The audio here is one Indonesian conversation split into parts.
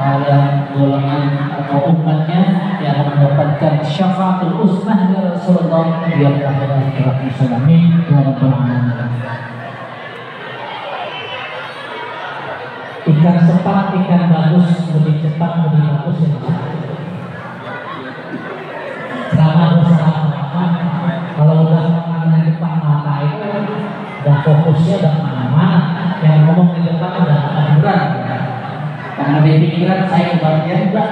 ada golongan atau umatnya yang mendapatkan syafaatul uzmah dari Rasulullah di akhirat kelak. Amin ya rabbal alamin. Ikan cepat, ikan bagus, lebih cepat, lebih bagus ya. Kalau udah makanan di depan mata itu dan fokusnya udah mana-mana, yang ngomong di depan udah kedengeran. Karena di pikiran saya kebagian juga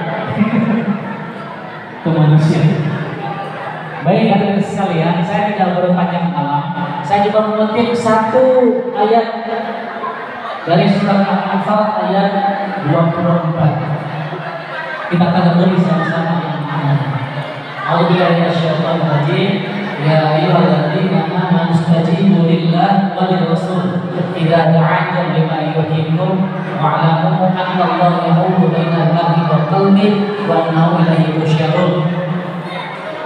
ke manusia. Baik hadirin sekalian, saya tidak berpanjang malam. Saya coba mengutip satu ayat dari surat Al-Anfal ayat 24. Kita tadabburi sama-sama yang mana. A'udzubillahi minasyaitonir rajim. Ya ayyuhalladzina amanu istajibu lillahi wa lirrasul idza da'akum lima yuhibbukum wa'lamu anna Allaha yahulu bainal mar'i wal qalbi wa annahu ilaihi tusyarun.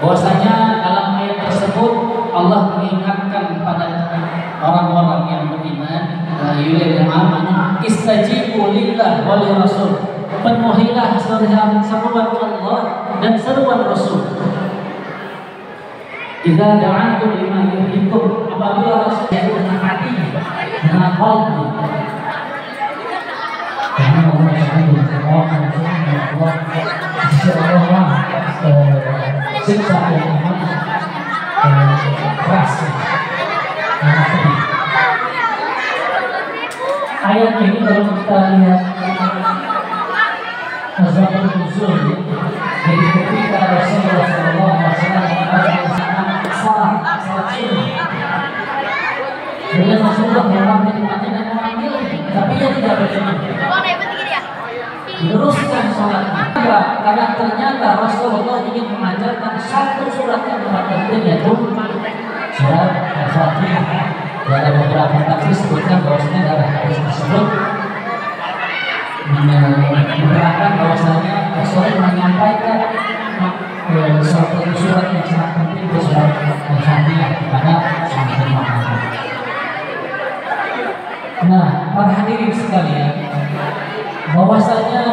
Bahwasanya dalam ayat tersebut Allah mengingatkan kepada orang-orang yang beriman, ayyuhalladzina amanu istajibu lillahi wa lirrasul, penuhilah seruan Allah dan seruan Rasul. Idza da'akum lima yuhibbukum, apabila Rasul itu dengan hatinya, dengan qalbi. Karena Allah siksa yang amat keras. Ayat ini kalau kita lihat Azabul Nuzul, jadi ketika Rasulullah SAW salah dengan Rasulullah yang menikmati dan mengambil, tapi dia tidak berkenan. Teruskan sholatnya, karena ternyata Rasulullah ingin mengajarkan satu surat yang penting, yaitu surat Al-Fatihah. Ada beberapa tafsir sebutkan bahwasanya dalam hadis tersebut menerangkan bahwasanya Rasulullah menyampaikan suatu surat yang sangat penting di surat Al-Fatihah kepada sangat bermakna. Nah, para hadirin sekalian, bahwasanya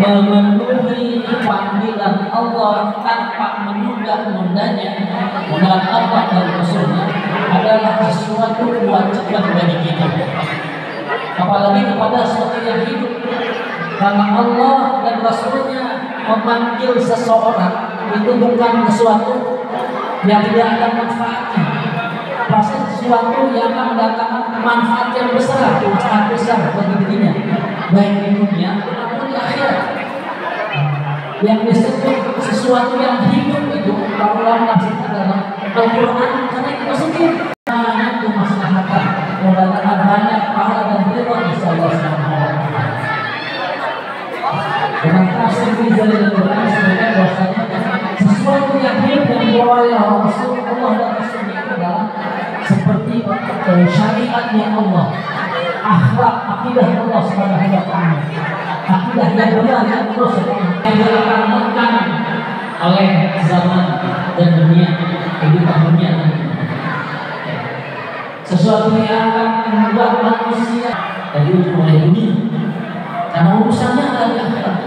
memenuhi panggilan Allah tanpa menunda-nundanya, panggilan Allah dan Rasulnya adalah sesuatu kewajiban bagi kita. Apalagi kepada sesuatu yang hidup, karena Allah dan Rasulnya memanggil seseorang itu bukan sesuatu yang tidak ada manfaatnya, pasti sesuatu yang akan mendatangkan manfaat yang besar, sangat besar bagi dirinya, baik di dunia maupun di akhirat. Yang disebut sesuatu yang hidup itu kalau Allah maksudnya dalam Al-Quran, karena itu sendiri banyak kemaslahatan, mendatangkan banyak pahala dan ridha insya Allah SWT. Dengan tafsir dari Al-Quran sebenarnya bahwasanya sesuatu yang hidup yang dibawa oleh Rasulullah dan Rasulnya itu adalah seperti syariatnya Allah, akhlak, akidah Allah Subhanahu wa taala, akidah yang benar yang terus yang dilakukan oleh zaman dan dunia, kehidupan dunia nanti. Sesuatu yang akan membuat manusia dari ujung oleh dunia, karena urusannya adalah di akhirat.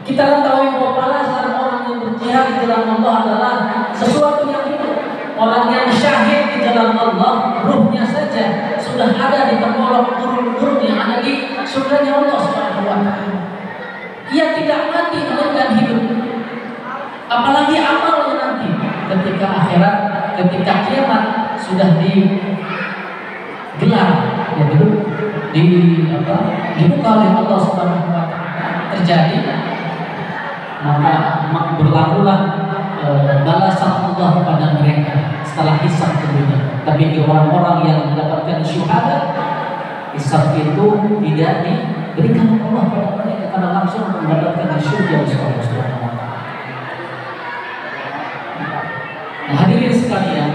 Kita ketahui bahwa balasan orang yang berjihad di jalan Allah adalah sesuatu yang hidup. Orang yang syahid di jalan Allah, ruhnya saja sudah ada di tengkorak gurun-gurun yang ada di surganya Allah Subhanahu wa taala. Ia tidak mati melainkan hidup. Apalagi amalnya nanti ketika akhirat, ketika kiamat sudah digelar, yaitu dibuka oleh Allah Subhanahu wa taala terjadi, maka berlakulah balasan Allah kepada mereka setelah hisab tentunya. Tapi di orang-orang yang mendapatkan syuhada, hisab itu tidak diberikan Allah kepada mereka karena langsung mendapatkan syurga Allah Subhanahu wa taala. Nah, hadirin sekalian,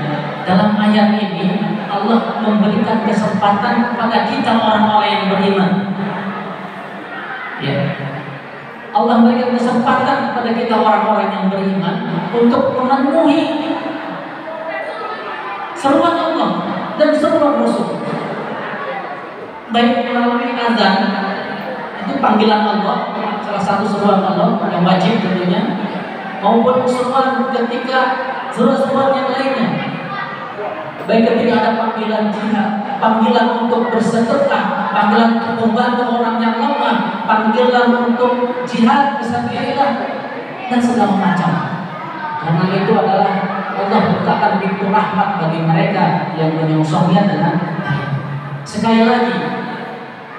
dalam ayat ini Allah memberikan kesempatan kepada kita orang-orang yang beriman. Ya. Allah memberikan kesempatan kepada kita orang-orang yang beriman untuk memenuhi seruan Allah dan seruan Rasul, baik melalui azan Itu panggilan Allah, salah satu seruan Allah yang wajib tentunya, maupun seruan ketika seruan yang lainnya. Baik ketika ada panggilan jihad, panggilan untuk bersedekah, panggilan untuk membantu orang yang lemah, panggilan untuk jihad fisabilillah, dan segala macam. Karena itu adalah Allah bukakan pintu rahmat bagi mereka yang menyongsongnya dengan baik. Sekali lagi,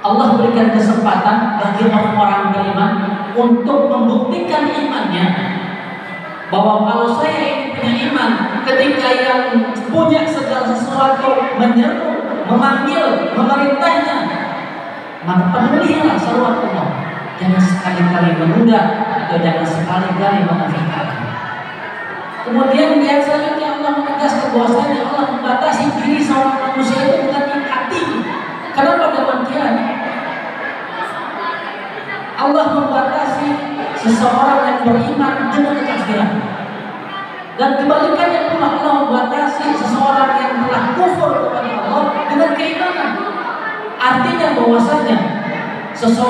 Allah berikan kesempatan bagi orang-orang beriman untuk membuktikan imannya, bahwa kalau saya ini punya iman, ketika yang punya segala sesuatu menyeru, memanggil, memerintahnya, maka penuhilah seruan Allah. Jangan sekali-kali menunda atau jangan sekali-kali menafikan. Kemudian yang selanjutnya Allah menegaskan bahwasanya Allah membatasi diri seorang manusia itu dengan hati. Karena pada bagian Allah membatasi seseorang yang beriman dengan kekafiran. Dan kebalikannya pula Allah membatasi seseorang yang telah kufur kepada Allah dengan keimanan. Artinya bahwasanya seseorang